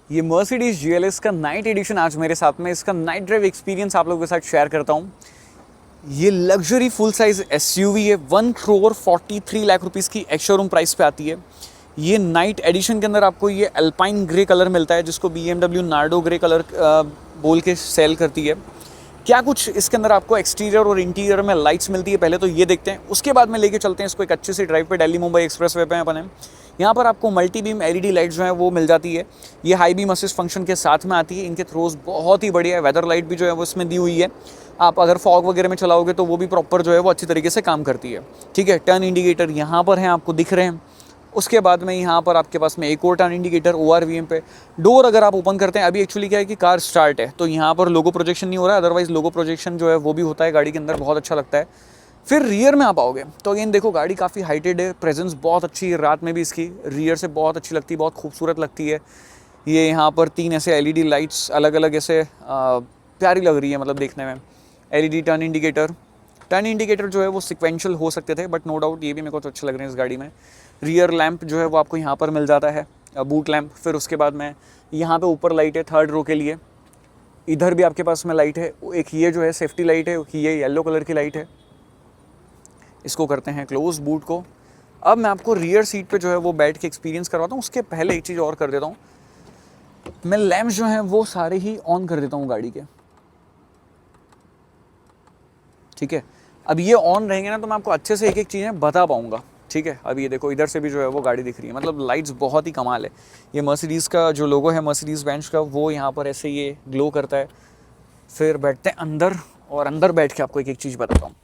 ये Mercedes GLS का night addition आज मेरे साथ में, इसका नाइट ड्राइव एक्सपीरियंस आप लोगों के साथ शेयर करता हूँ। ये लग्जरी फुल साइज SUV है, 1,43,00,000 रुपीज़ की एक्स शोरूम प्राइस पे आती है। ये नाइट एडिशन के अंदर आपको ये अल्पाइन ग्रे कलर मिलता है, जिसको BMW नार्डो ग्रे कलर बोल के सेल करती है। क्या कुछ इसके अंदर आपको एक्सटीरियर और इंटीरियर में लाइट्स मिलती है, पहले तो ये देखते हैं, उसके बाद में लेके चलते हैं इसको एक अच्छी सी ड्राइव पे। दिल्ली मुंबई एक्सप्रेस वे पे अपन हैं। यहाँ पर आपको मल्टी बीम LED लाइट जो है वो मिल जाती है। ये हाई बीम असिस्ट फंक्शन के साथ में आती है। इनके थ्रोज बहुत ही बढ़िया है। वेदर लाइट भी जो है वो इसमें दी हुई है। आप अगर फॉग वगैरह में चलाओगे तो वो भी प्रॉपर जो है वो अच्छी तरीके से काम करती है। ठीक है, टर्न इंडिकेटर यहाँ पर हैं, आपको दिख रहे हैं। उसके बाद में यहाँ पर आपके पास में एक और टर्न इंडिकेटर ORVM पे। डोर अगर आप ओपन करते हैं, अभी एक्चुअली क्या है कि कार स्टार्ट है तो यहाँ पर लोगो प्रोजेक्शन नहीं हो रहा है, अदरवाइज लोगो प्रोजेक्शन जो है वो भी होता है गाड़ी के अंदर, बहुत अच्छा लगता है। फिर रियर में आप आओगे तो अगेन देखो गाड़ी काफ़ी हाइटेड है, प्रेजेंस बहुत अच्छी है, रात में भी इसकी रियर से बहुत अच्छी लगती है, बहुत खूबसूरत लगती है। ये यहाँ पर 3 ऐसे LED लाइट्स अलग अलग ऐसे प्यारी लग रही है, मतलब देखने में। LED टर्न इंडिकेटर जो है वो सिक्वेंशियल हो सकते थे, बट नो डाउट ये भी मेरे को तो अच्छे लग रहे हैं इस गाड़ी में। रियर लैंप जो है वो आपको यहाँ पर मिल जाता है, बूट लैंप। फिर उसके बाद में यहाँ पे ऊपर लाइट है 3rd रो के लिए। इधर भी आपके पास में लाइट है, एक ये जो है सेफ्टी लाइट है, ये येलो कलर की लाइट है। इसको करते हैं क्लोज बूट को। अब मैं आपको रियर सीट पे जो है वो बैठ के एक्सपीरियंस करवाता हूँ। उसके पहले एक चीज़ और कर देता हूँ, मैं लैंप्स जो हैं वो सारे ही ऑन कर देता हूँ गाड़ी के। ठीक है, अब ये ऑन रहेंगे ना तो मैं आपको अच्छे से एक एक चीज़ें बता पाऊँगा। ठीक है, अब ये देखो इधर से भी जो है वो गाड़ी दिख रही है, मतलब लाइट्स बहुत ही कमाल है। ये मर्सिडीज़ का जो लोगो है मर्सिडीज़ बेंच का, वो यहाँ पर ऐसे ये ग्लो करता है। फिर बैठते हैं अंदर, और अंदर बैठ के आपको एक एक चीज़ बताता हूँ।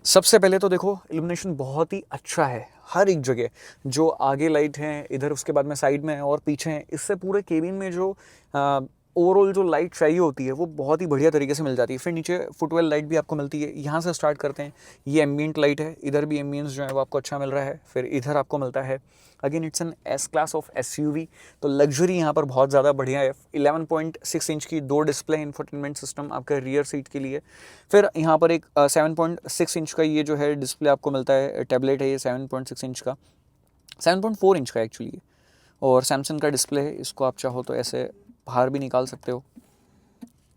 सबसे पहले तो देखो इल्यूमिनेशन बहुत ही अच्छा है हर एक जगह। जो आगे लाइट है इधर, उसके बाद में साइड में है और पीछे है, इससे पूरे केबिन में जो ओवरऑल जो लाइट चाहिए होती है वो बहुत ही बढ़िया तरीके से मिल जाती है। फिर नीचे फुटवेल लाइट भी आपको मिलती है। यहाँ से स्टार्ट करते हैं, ये एम्बियंट लाइट है, इधर भी एम्बियंस जो है वो आपको अच्छा मिल रहा है। फिर इधर आपको मिलता है, again it's an S class of SUV, तो लग्जरी यहाँ पर बहुत ज़्यादा बढ़िया है। 11.6 इंच की 2 डिस्प्ले इंफोटेनमेंट सिस्टम आपका रियर सीट के लिए। फिर यहाँ पर एक 7.6 इंच का ये जो है डिस्प्ले आपको मिलता है, टैबलेट है ये 7.6 इंच का, 7.4 इंच का एक्चुअली। और सैमसंग का डिस्प्ले है, इसको आप चाहो तो ऐसे बाहर भी निकाल सकते हो।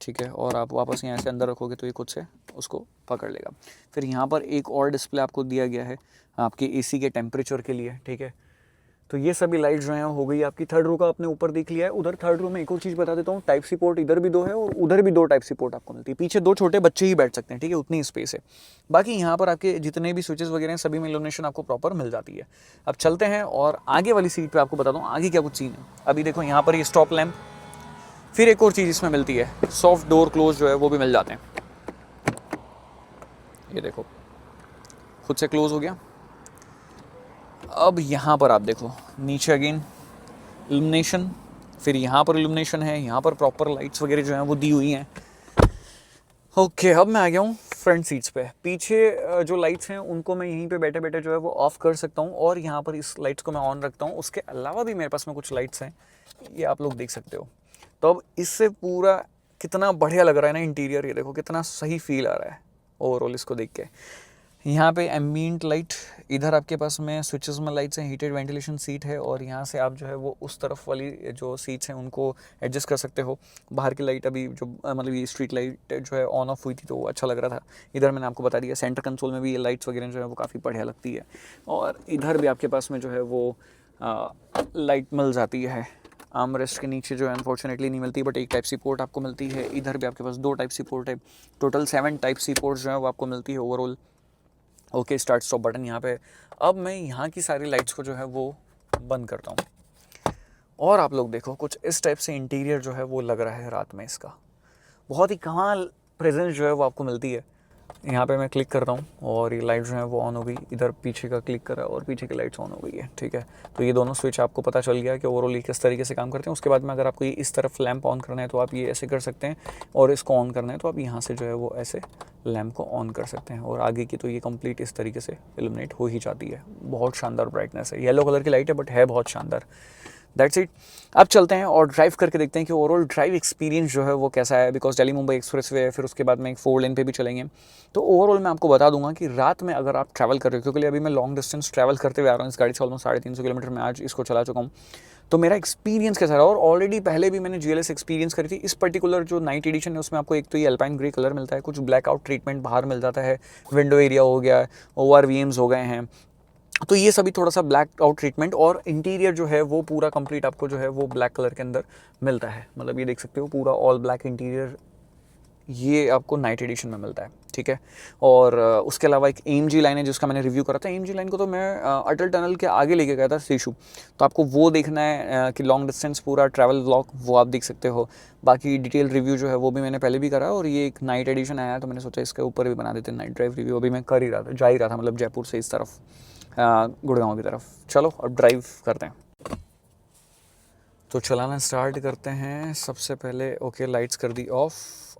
ठीक है, और आप वापस यहाँ से अंदर रखोगे तो ये खुद से उसको पकड़ लेगा। फिर यहाँ पर एक और डिस्प्ले आपको दिया गया है आपके AC के टेम्परेचर के लिए। ठीक है, तो ये सभी लाइट जो हैं हो गई आपकी। 3rd रो का आपने ऊपर देख लिया है। उधर 3rd रो में एक और चीज़ बता देता हूँ, टाइप सी पोर्ट इधर भी 2 है और उधर भी 2 टाइप सी पोर्ट आपको मिलती है। पीछे 2 छोटे बच्चे ही बैठ सकते हैं, ठीक है, उतनी स्पेस है। बाकी यहाँ पर आपके जितने भी स्विचेस वगैरह हैं सभी में इल्यूमिनेशन आपको प्रॉपर मिल जाती है। अब चलते हैं और आगे वाली सीट पर आपको बताता हूँ आगे क्या कुछ सीन है। अभी देखो यहाँ पर ये स्टॉप लैम्प। फिर एक और चीज़ इसमें मिलती है, सॉफ्ट डोर क्लोज जो है वो भी मिल जाते हैं। ये देखो खुद से क्लोज हो गया। अब यहाँ पर आप देखो नीचे अगेन इल्यूमिनेशन, फिर यहाँ पर इल्यूमिनेशन है, यहाँ पर प्रॉपर लाइट्स वगैरह जो हैं वो दी हुई हैं। ओके, अब मैं आ गया हूँ फ्रंट सीट्स पे। पीछे जो लाइट्स हैं उनको मैं यहीं पे बैठे बैठे जो है वो ऑफ़ कर सकता हूँ, और यहाँ पर इस लाइट्स को मैं ऑन रखता हूँ। उसके अलावा भी मेरे पास में कुछ लाइट्स हैं, ये आप लोग देख सकते हो। तो अब इससे पूरा कितना बढ़िया लग रहा है ना इंटीरियर, ये देखो कितना सही फील आ रहा है ओवरऑल इसको देख के। यहाँ पे एम्बियंट लाइट, इधर आपके पास में स्विचेस में लाइट्स हैं, हीटेड वेंटिलेशन सीट है, और यहाँ से आप जो है वो उस तरफ वाली जो सीट्स हैं उनको एडजस्ट कर सकते हो। बाहर की लाइट अभी जो मतलब ये स्ट्रीट लाइट जो है ऑन ऑफ हुई थी तो वो अच्छा लग रहा था। इधर मैंने आपको बता दिया, सेंटर कंसोल में भी ये लाइट्स वगैरह जो है वो काफ़ी बढ़िया लगती है। और इधर भी आपके पास में जो है वो लाइट मिल जाती है। आर्म रेस्ट के नीचे जो है अनफॉर्चुनेटली नहीं मिलती, बट एक टाइप सी पोर्ट आपको मिलती है। इधर भी आपके पास 2 टाइप सी पोर्ट है, टोटल 7 टाइप सी पोर्ट्स जो है वो आपको मिलती है overall. Okay, start stop button यहाँ पे। अब मैं यहाँ की सारी लाइट्स को जो है वो बंद करता हूँ, और आप लोग देखो कुछ इस टाइप से इंटीरियर जो है वो लग रहा है रात में। इसका बहुत ही कमाल प्रेजेंस जो है वो आपको मिलती है। यहाँ पे मैं क्लिक करता हूँ और ये लाइट जो है वो ऑन हो गई। इधर पीछे का क्लिक करा और पीछे की लाइट्स ऑन हो गई है। ठीक है, तो ये दोनों स्विच आपको पता चल गया कि ओवरऑल ये किस तरीके से काम करते हैं। उसके बाद में अगर आपको ये इस तरफ लैंप ऑन करना है तो आप ये ऐसे कर सकते हैं, और इसको ऑन करना है तो आप यहाँ से जो है वो ऐसे लैंप को ऑन कर सकते हैं, और आगे की तो ये कंप्लीट इस तरीके से इल्यूमिनेट हो ही जाती है। बहुत शानदार ब्राइटनेस है, येलो कलर की लाइट है बट है बहुत शानदार। That's it. अब चलते हैं और ड्राइव करके देखते हैं कि ओवरऑल ड्राइव एक्सपीरियंस जो है वो कैसा है, because Delhi Mumbai express way है, फिर उसके बाद में एक 4 लेन पे भी चलेंगे। तो ओवरऑल मैं आपको बता दूंगा कि रात में अगर आप ट्रैवल कर रहे हो, क्योंकि अभी मैं लॉन्ग डिस्टेंस ट्रैवल करते हुए आ रहा हूँ इस गाड़ी से, ऑलमोस्ट 350 किलोमीटर में आज इसको चला चुका हूँ। तो मेरा एक्सपीरियंस कैसा रहा, और ऑलरेडी पहले भी मैंने GLS एक्सपीरियंस करी थी। इस पर्टिकुलर जो नाइट एडिशन है उसमें आपको एक तो ये अल्पाइन ग्रे कलर मिलता है, कुछ ब्लैकआउट ट्रीटमेंट बाहर मिल जाता है, विंडो एरिया हो गया, ORVMs हो गए हैं, तो ये सभी थोड़ा सा ब्लैक आउट ट्रीटमेंट, और इंटीरियर जो है वो पूरा कंप्लीट आपको जो है वो ब्लैक कलर के अंदर मिलता है। मतलब ये देख सकते हो पूरा ऑल ब्लैक इंटीरियर ये आपको नाइट एडिशन में मिलता है, ठीक है। और उसके अलावा एक AMG लाइन है जिसका मैंने रिव्यू करा था। AMG लाइन को तो मैं अटल टनल के आगे लेके गया था शिशु, तो आपको वो देखना है कि लॉन्ग डिस्टेंस पूरा ट्रैवल व्लॉग वो आप देख सकते हो। बाकी डिटेल रिव्यू जो है वो भी मैंने पहले भी करा, और ये एक नाइट एडिशन आया तो मैंने सोचा इसके ऊपर भी बना देते हैं नाइट ड्राइव रिव्यू। अभी मैं कर ही रहा था, जा ही रहा था, मतलब जयपुर से इस तरफ गुड़गांव की तरफ। चलो अब ड्राइव करते हैं, तो चलाना स्टार्ट करते हैं। सबसे पहले ओके लाइट्स कर दी ऑफ।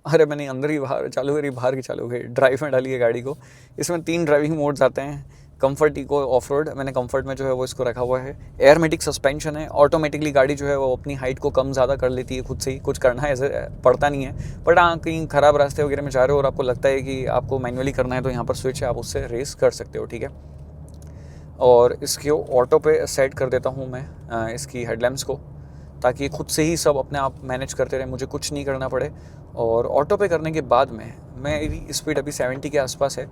अरे मैंने अंदर ही बाहर चालू करी, बाहर की चालू करी, ड्राइव में डाली है गाड़ी को। इसमें 3 ड्राइविंग मोड्स आते हैं, कंफर्ट, इको, ऑफ रोड। मैंने कंफर्ट में जो है वो इसको रखा हुआ है। एयरमेटिक सस्पेंशन है, ऑटोमेटिकली गाड़ी जो है वो अपनी हाइट को कम ज़्यादा कर लेती है खुद से ही, कुछ करना है ऐसे पड़ता नहीं है। बट हाँ कहीं ख़राब रास्ते वगैरह में जा रहे हो और आपको लगता है कि आपको मैनुअली करना है तो यहाँ पर स्विच है, आप उससे रेस कर सकते हो, ठीक है। और इसके ऑटो पे सेट कर देता हूँ मैं इसकी हेडलैम्प्स को, ताकि खुद से ही सब अपने आप मैनेज करते रहे, मुझे कुछ नहीं करना पड़े। और ऑटो पे करने के बाद में मेरी स्पीड अभी 70 के आसपास है,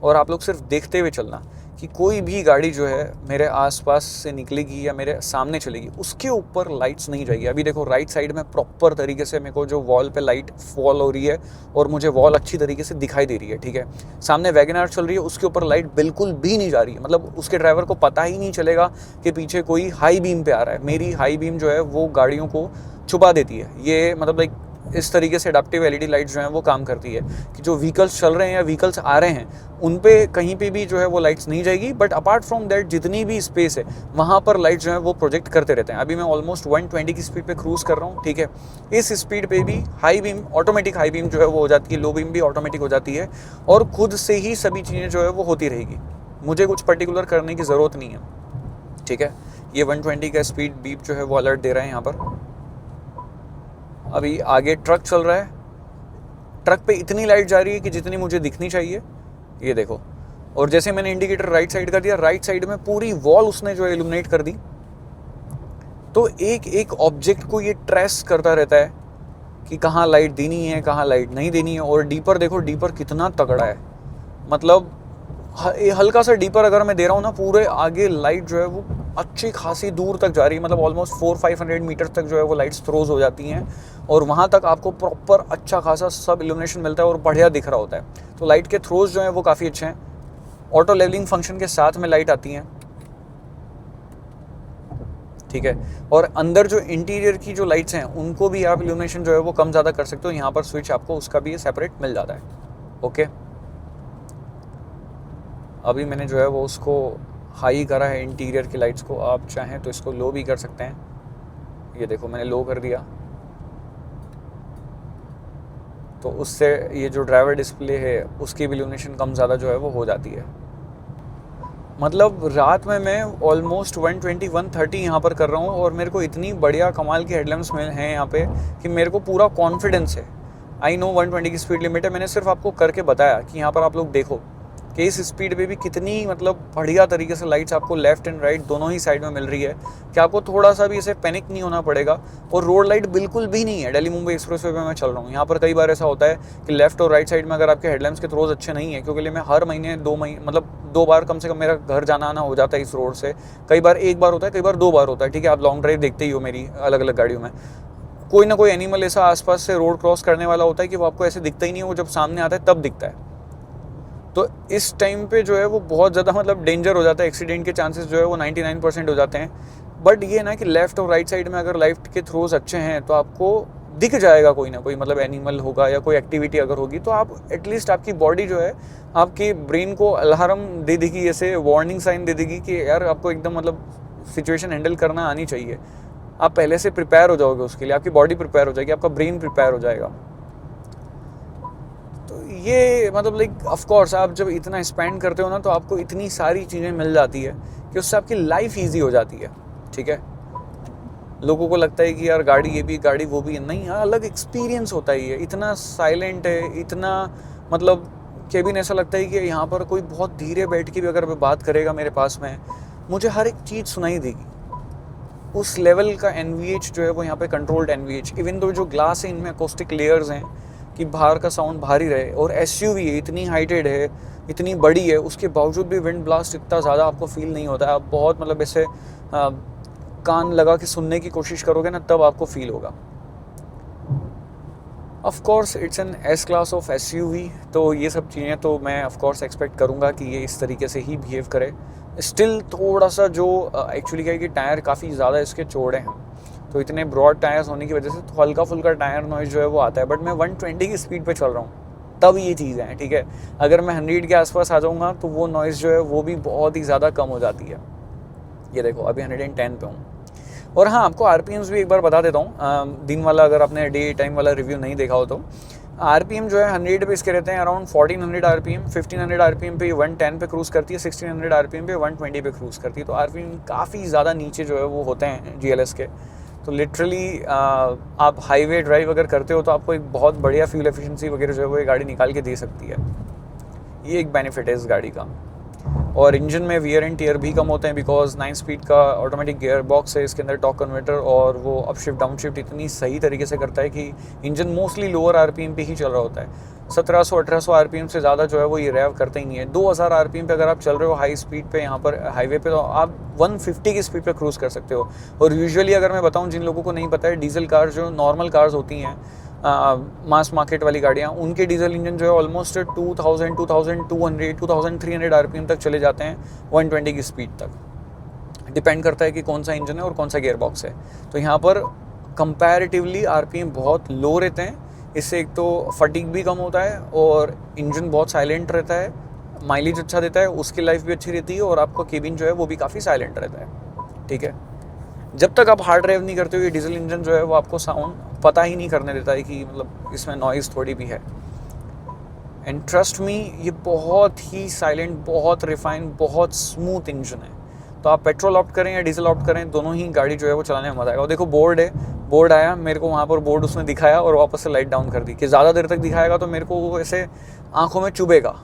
और आप लोग सिर्फ देखते हुए चलना कि कोई भी गाड़ी जो है मेरे आसपास से निकलेगी या मेरे सामने चलेगी उसके ऊपर लाइट्स नहीं जाएगी। अभी देखो राइट साइड में प्रॉपर तरीके से मेरे को जो वॉल पे लाइट फॉल हो रही है और मुझे वॉल अच्छी तरीके से दिखाई दे रही है, ठीक है। सामने वैगनआर चल रही है, उसके ऊपर लाइट बिल्कुल भी नहीं जा रही है, मतलब उसके ड्राइवर को पता ही नहीं चलेगा कि पीछे कोई हाई बीम पे आ रहा है। मेरी हाई बीम जो है वो गाड़ियों को छुपा देती है। ये मतलब लाइक इस तरीके से एडाप्टिव LED लाइट्स जो हैं वो काम करती है कि जो व्हीकल्स चल रहे हैं या व्हीकल्स आ रहे हैं उन पे कहीं पे भी जो है वो लाइट्स नहीं जाएगी, बट अपार्ट फ्रॉम दैट जितनी भी स्पेस है वहाँ पर लाइट्स जो है वो प्रोजेक्ट करते रहते हैं। अभी मैं ऑलमोस्ट 120 की स्पीड पे क्रूज कर रहा हूँ, ठीक है। इस स्पीड पे भी high beam, automatic high beam जो है वो हो जाती है, लो बीम भी ऑटोमेटिक हो जाती है, और खुद से ही सभी चीज़ें जो है वो होती रहेगी, मुझे कुछ पर्टिकुलर करने की ज़रूरत नहीं है, ठीक है। ये 120 का स्पीड बीप जो है वो अलर्ट दे रहा है यहाँ पर। अभी आगे ट्रक चल रहा है, ट्रक पे इतनी लाइट जा रही है कि जितनी मुझे दिखनी चाहिए, ये देखो। और जैसे मैंने इंडिकेटर राइट साइड कर दिया, राइट साइड में पूरी वॉल उसने जो है इल्यूमिनेट कर दी। तो एक एक ऑब्जेक्ट को ये ट्रेस करता रहता है कि कहाँ लाइट देनी है, कहाँ लाइट नहीं देनी है। और डीपर देखो, डीपर कितना तगड़ा है, मतलब हल्का सा डीपर अगर मैं दे रहा हूँ ना, पूरे आगे लाइट जो है वो अच्छी खासी दूर तक जा रही है, मतलब ऑलमोस्ट 400-500 मीटर तक जो है वो लाइट्स थ्रोज हो जाती हैं, और वहाँ तक आपको प्रॉपर अच्छा खासा सब इल्यूमिनेशन मिलता है और बढ़िया दिख रहा होता है। तो लाइट के थ्रोज जो हैं वो काफ़ी अच्छे हैं। ऑटो लेवलिंग फंक्शन के साथ में लाइट आती हैं, ठीक है। और अंदर जो इंटीरियर की जो लाइट्स हैं उनको भी आप इल्यूमिनेशन जो है वो कम ज़्यादा कर सकते हो। यहाँ पर स्विच आपको उसका भी सेपरेट मिल जाता है, ओके। अभी मैंने जो है वो उसको हाई करा है इंटीरियर की लाइट्स को, आप चाहें तो इसको लो भी कर सकते हैं। ये देखो मैंने लो कर दिया, तो उससे ये जो ड्राइवर डिस्प्ले है उसकी भी इल्यूमिनेशन कम ज़्यादा जो है वो हो जाती है। मतलब रात में मैं ऑलमोस्ट 120-130 यहाँ पर कर रहा हूँ, और मेरे को इतनी बढ़िया कमाल की हेडलैम्प्स में हैं यहाँ पे कि मेरे को पूरा कॉन्फिडेंस है। आई नो 120 की स्पीड लिमिट है, मैंने सिर्फ आपको करके बताया कि यहाँ पर आप लोग देखो कि इस स्पीड पे भी कितनी मतलब बढ़िया तरीके से लाइट्स आपको लेफ्ट एंड राइट दोनों ही साइड में मिल रही है, कि आपको थोड़ा सा भी इसे पैनिक नहीं होना पड़ेगा। और रोड लाइट बिल्कुल भी नहीं है। दिल्ली मुंबई एक्सप्रेसवे पे मैं चल रहा हूँ, यहाँ पर कई बार ऐसा होता है कि लेफ्ट और राइट साइड में अगर आपके हेडलैम्प्स के थ्रोज अच्छे नहीं है, क्योंकि मैं हर महीने 2 महीने मतलब 2 बार कम से कम मेरा घर जाना आना हो जाता है इस रोड से। कई बार 1 बार होता है, कई बार 2 बार होता है, ठीक है। आप लॉन्ग ड्राइव देखते ही हो मेरी अलग अलग गाड़ियों में, कोई ना कोई एनिमल ऐसा आसपास से रोड क्रॉस करने वाला होता है कि वो आपको ऐसे दिखता ही नहीं है, वो जब सामने आता है तब दिखता है। तो इस टाइम पे जो है वो बहुत ज़्यादा मतलब डेंजर हो जाता है, एक्सीडेंट के चांसेस जो है वो 99% हो जाते हैं। बट ये ना कि लेफ्ट और राइट साइड में अगर लाइट के थ्रोज अच्छे हैं तो आपको दिख जाएगा कोई ना कोई मतलब एनिमल होगा या कोई एक्टिविटी अगर होगी, तो आप एटलीस्ट आपकी बॉडी जो है आपकी ब्रेन को अलार्म दे देगी, ऐसे वार्निंग साइन दे देगी कि यार आपको एकदम मतलब सिचुएशन हैंडल करना आनी चाहिए। आप पहले से प्रिपेयर हो जाओगे उसके लिए, आपकी बॉडी प्रिपेयर हो जाएगी, आपका ब्रेन प्रिपेयर हो जाएगा। तो ये मतलब लाइक ऑफ कोर्स आप जब इतना स्पेंड करते हो ना तो आपको इतनी सारी चीज़ें मिल जाती है कि उससे आपकी लाइफ ईजी हो जाती है, ठीक है। लोगों को लगता है कि यार गाड़ी ये भी गाड़ी वो भी, नहीं, हाँ अलग एक्सपीरियंस होता ही है। इतना साइलेंट है, इतना मतलब केबिन ऐसा लगता है कि यहाँ पर कोई बहुत धीरे बैठ के भी अगर बात करेगा मेरे पास में, मुझे हर एक चीज़ सुनाई देगी। उस लेवल का NVH जो है वो यहाँ पे कंट्रोल्ड NVH, इवन दो जो ग्लास है इनमें अकोस्टिक लेयर्स हैं कि बाहर का साउंड भारी रहे, और SUV है, इतनी हाइटेड है, इतनी बड़ी है, उसके बावजूद भी विंड ब्लास्ट इतना ज़्यादा आपको फील नहीं होता है। आप बहुत मतलब ऐसे कान लगा के सुनने की कोशिश करोगे ना, तब आपको फील होगा। Of course it's an S class of SUV, तो ये सब चीज़ें तो मैं ऑफ कोर्स एक्सपेक्ट करूँगा कि ये इस तरीके से ही बिहेव करे। स्टिल थोड़ा सा जो एक्चुअली क्या है कि टायर काफ़ी ज़्यादा इसके चौड़े हैं, तो इतने ब्रॉड टायर्स होने की वजह से तो हल्का फुल्का टायर नॉइज़ जो है वो आता है। बट मैं 120 की स्पीड पे चल रहा हूँ, तब ये चीज़ें हैं, ठीक है। अगर मैं 100 के आसपास आ जाऊँगा तो वो नॉइज़ जो है वो भी बहुत ही ज़्यादा कम हो जाती है। ये देखो अभी 110 पे हूँ। और हाँ, आपको RPMs भी एक बार बता देता हूँ, दिन वाला अगर आपने डे टाइम वाला रिव्यू नहीं देखा हो तो RPM जो है 100 पे इसके रहते हैं अराउंड 1400 RPM, 1500 RPM पे 110 पे क्रूज़ करती है, 1600 RPM पे 120 पे क्रूज़ करती है। तो RPM काफ़ी ज़्यादा नीचे जो है वो होते हैं GLS के। तो लिटरली आप हाईवे ड्राइव अगर करते हो तो आपको एक बहुत बढ़िया फ्यूल एफिशिएंसी वगैरह जो है वो ये गाड़ी निकाल के दे सकती है। ये एक बेनिफिट है इस गाड़ी का। और इंजन में वियर एंड टियर भी कम होते हैं, बिकॉज 9 स्पीड का ऑटोमेटिक गियर बॉक्स है इसके अंदर, टॉर्क कन्वर्टर, और वो अप शिफ्ट डाउन शिफ्ट इतनी सही तरीके से करता है कि इंजन मोस्टली लोअर RPM पे ही चल रहा होता है। 1700-1800 RPM से ज़्यादा जो है वो ये रेव करता ही नहीं है। 2000 RPM पे अगर आप चल रहे हो हाई स्पीड पे यहाँ पर हाईवे पे, तो आप 150 की स्पीड पे क्रूज़ कर सकते हो। और यूजुअली अगर मैं बताऊँ, जिन लोगों को नहीं पता है, डीजल कार जो नॉर्मल कार्स होती हैं, मास मार्केट वाली गाड़ियाँ, उनके डीजल इंजन जो है ऑलमोस्ट 2000, 2200, 2300 RPM तक चले जाते हैं 120 की स्पीड तक। डिपेंड करता है कि कौन सा इंजन है और कौन सा गियर बॉक्स है। तो यहाँ पर कंपैरेटिवली RPM बहुत लो रहते हैं। इससे एक तो फटीग भी कम होता है और इंजन बहुत साइलेंट रहता है, माइलेज अच्छा देता है, उसकी लाइफ भी अच्छी रहती है, और आपका केबिन जो है वो भी काफ़ी साइलेंट रहता है, ठीक है। जब तक आप हार्ड ड्राइव नहीं करते हो, ये डीजल इंजन जो है वो आपको साउंड पता ही नहीं करने देता है कि मतलब इसमें नॉइज़ थोड़ी भी है। एंड ट्रस्ट मी, ये बहुत ही साइलेंट, बहुत रिफाइंड, बहुत स्मूथ इंजन है। तो आप पेट्रोल ऑप्ट करें या डीजल ऑप्ट करें, दोनों ही गाड़ी जो है वो चलाने में मजा आएगा। और देखो बोर्ड है, बोर्ड आया मेरे को वहाँ पर, बोर्ड उसने दिखाया और वापस से लाइट डाउन कर दी कि ज़्यादा देर तक दिखाएगा तो मेरे को वो ऐसे आँखों में चुभेगा।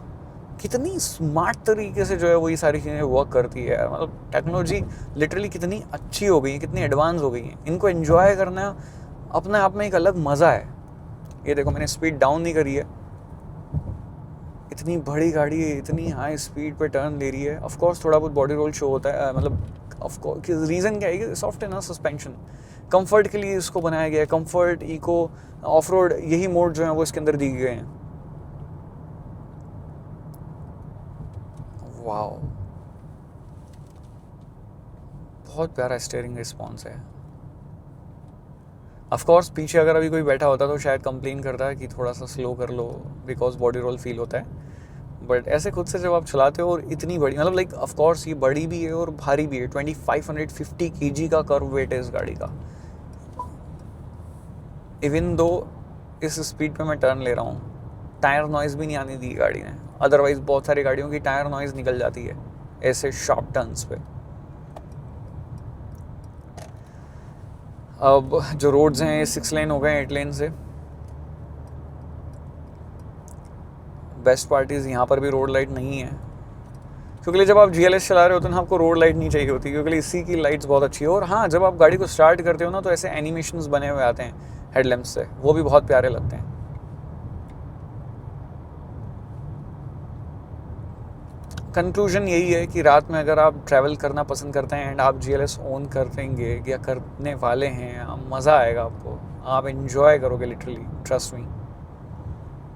कितनी स्मार्ट तरीके से जो है वो ये सारी चीज़ें वर्क करती है। मतलब टेक्नोलॉजी लिटरली कितनी अच्छी हो गई है, कितनी एडवांस हो गई है। इनको एंजॉय करना अपने आप में एक अलग मज़ा है। ये देखो मैंने स्पीड डाउन नहीं करी है, इतनी बड़ी गाड़ी है, इतनी हाई स्पीड पे टर्न ले रही है। ऑफ कोर्स थोड़ा बहुत बॉडी रोल शो होता है, मतलब ऑफ कोर्स रीज़न क्या है कि सॉफ्ट है ना सस्पेंशन, कंफर्ट के लिए इसको बनाया गया है। कंफर्ट, इको, ऑफ रोड, यही मोड जो है वो इसके अंदर दिए गए हैं। वाओ, बहुत प्यारा स्टीयरिंग रिस्पॉन्स है। ऑफ कोर्स पीछे अगर अभी कोई बैठा होता तो शायद कंप्लेन करता है कि थोड़ा सा स्लो कर लो, बिकॉज बॉडी रोल फील होता है। बट ऐसे खुद से जब आप चलाते हो, और इतनी बड़ी, मतलब लाइक ऑफ कोर्स ये बड़ी भी है और भारी भी है। 2550 kg का कर्व वेट है इस गाड़ी का। इवन दो इस स्पीड पे मैं टर्न ले रहा हूँ, टायर नॉइज़ भी नहीं आने दी गाड़ी ने। अदरवाइज बहुत सारी गाड़ियों की टायर नॉइज़ निकल जाती है ऐसे शार्प टर्न्स पे। अब जो रोड्स हैं ये 6 लेन हो गए 8 लेन से। बेस्ट पार्टीज यहाँ पर भी रोड लाइट नहीं है, क्योंकि जब आप GLS चला रहे होते हो ना, आपको रोड लाइट नहीं चाहिए होती, क्योंकि इसी की लाइट्स बहुत अच्छी है। और हाँ, जब आप गाड़ी को स्टार्ट करते हो ना, तो ऐसे एनिमेशंस बने हुए आते हैं हेडलैम्प से, वो भी बहुत प्यारे लगते हैं। कंक्लूजन यही है कि रात में अगर आप ट्रैवल करना पसंद करते हैं एंड आप GLS ओन करेंगे या करने वाले हैं, मज़ा आएगा आपको, आप एंजॉय करोगे लिटरली, ट्रस्ट मी।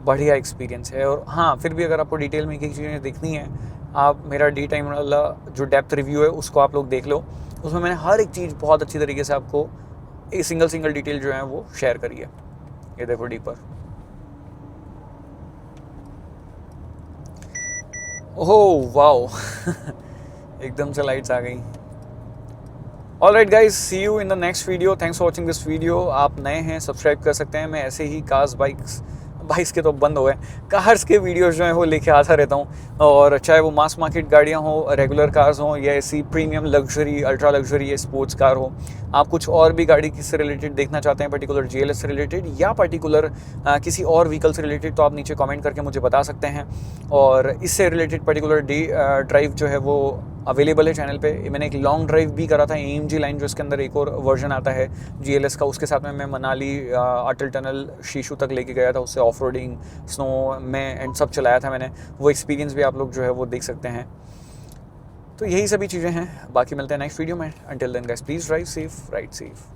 बढ़िया एक्सपीरियंस है। और हाँ, फिर भी अगर आपको डिटेल में एक चीज़ें देखनी है, आप मेरा डी टाइम वाला जो डेप्थ रिव्यू है उसको आप लोग देख लो। उसमें मैंने हर एक चीज़ बहुत अच्छी तरीके से आपको एक सिंगल डिटेल जो है वो शेयर करी है। ये देखो डीपर, ओह वाओ एकदम से लाइट्स आ गई। Alright guys, see you in the next video. Thanks for watching this video. आप नए हैं, सब्सक्राइब कर सकते हैं। मैं ऐसे ही कार्स, बाइक्स के तो बंद हो गए, कार्स के वीडियोस जो हैं वो लेके आता रहता हूँ। और चाहे वो मास मार्केट गाड़ियाँ हो, रेगुलर कार्स हों, या ऐसी प्रीमियम लग्जरी, अल्ट्रा लग्जरी या स्पोर्ट्स कार हो। आप कुछ और भी गाड़ी किससे रिलेटेड देखना चाहते हैं, पर्टिकुलर GLS से रिलेटेड या पर्टिकुलर किसी और व्हीकल से रिलेटेड, तो आप नीचे कमेंट करके मुझे बता सकते हैं। और इससे रिलेटेड पर्टिकुलर ड्राइव जो है वो अवेलेबल है चैनल पे। मैंने एक लॉन्ग ड्राइव भी करा था AMG लाइन, जो इसके अंदर एक और वर्जन आता है GLS का, उसके साथ में मैं मनाली अटल टनल शीशु तक लेके गया था, उससे ऑफ रोडिंग स्नो में एंड सब चलाया था मैंने। वो एक्सपीरियंस भी आप लोग जो है वो देख सकते हैं। तो यही सभी चीज़ें हैं, बाकी मिलते हैं नेक्स्ट वीडियो में। Until then guys, please drive safe, ride safe.